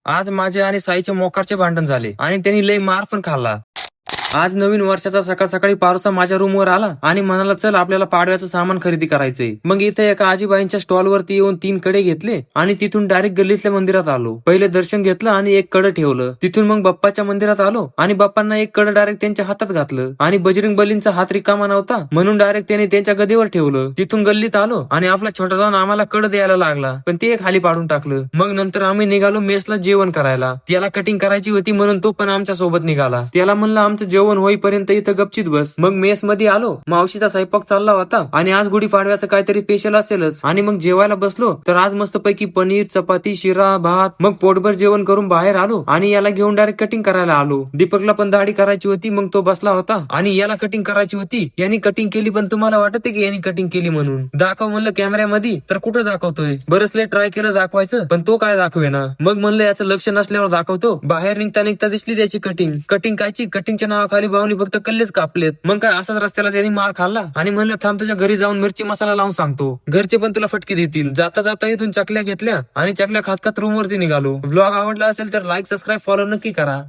आज माझे आणि साईचे मोकारचे भांडण झाले आणि त्यांनी लई मार पण खाल्ला. आज नवीन वर्षाचा सकाळ सकाळी पारुसा माझ्या रूमवर आला आणि म्हणाला चल आपल्याला पाडव्याचं सामान खरेदी करायचंय. मग इथे एका आजीबाईंच्या स्टॉलवरती येऊन 3 कडे घेतले आणि तिथून डायरेक्ट गल्लीतल्या मंदिरात आलो. पहिले दर्शन घेतलं आणि एक कडं ठेवलं. तिथून मग बाप्पाच्या मंदिरात आलो आणि बाप्पांना एक कडं डायरेक्ट त्यांच्या हातात घातलं आणि बजरंग बलींचा हात रिकामा नव्हता म्हणून डायरेक्ट त्याने त्यांच्या गदीवर ठेवलं. तिथून गल्लीत आलो आणि आपला छोटा जाऊन आम्हाला कडं द्यायला लागला पण ते खाली पाडून टाकलं. मग नंतर आम्ही निघालो मेसला जेवण करायला. त्याला कटिंग करायची होती म्हणून तो पण आमच्या सोबत निघाला. त्याला म्हणलं आमचं जेवण होईपर्यंत इथं गपचित बस. मग मेस मध्ये आलो. मावशीचा स्वयंपाक चालला होता आणि आज गुढीपाडव्याचं काहीतरी स्पेशल असेलच आणि मग जेवायला बसलो तर आज मस्त पैकी पनीर चपाती शिरा भात. मग पोटभर जेवण करून बाहेर आलो आणि याला घेऊन डायरेक्ट कटिंग करायला आलो. दीपकला पण दाढी करायची होती मग तो बसला होता आणि याला कटिंग करायची होती. यांनी कटिंग केली पण तुम्हाला वाटते की यांनी कटिंग केली म्हणून दाखव म्हणलं कॅमेऱ्यामध्ये तर कुठं दाखवतोय. बरसले ट्राय केलं दाखवायचं पण तो काय दाखवेना. मग म्हणलं याचं लक्ष नसल्यावर दाखवतो. बाहेर निघता निघता दिसली त्याची कटिंग. कटिंग कायची कटिंगच्या नावाखाली भावनी फक्त कल्लेच कापलेत. मग काय असाच रस्त्याला त्यांनी मार खाल्ला आणि म्हणलं थांब तुझ्या घरी जाऊन मिरची मसाला लावून सांगतो. घरचे पण तुला फटके देतील. जाता जाता इथून चकल्या घेतल्या आणि चकल्या खात खात रूम वरती निघालो. ब्लॉग आवडला असेल तर लाईक सबस्क्राईब फॉलो नक्की करा.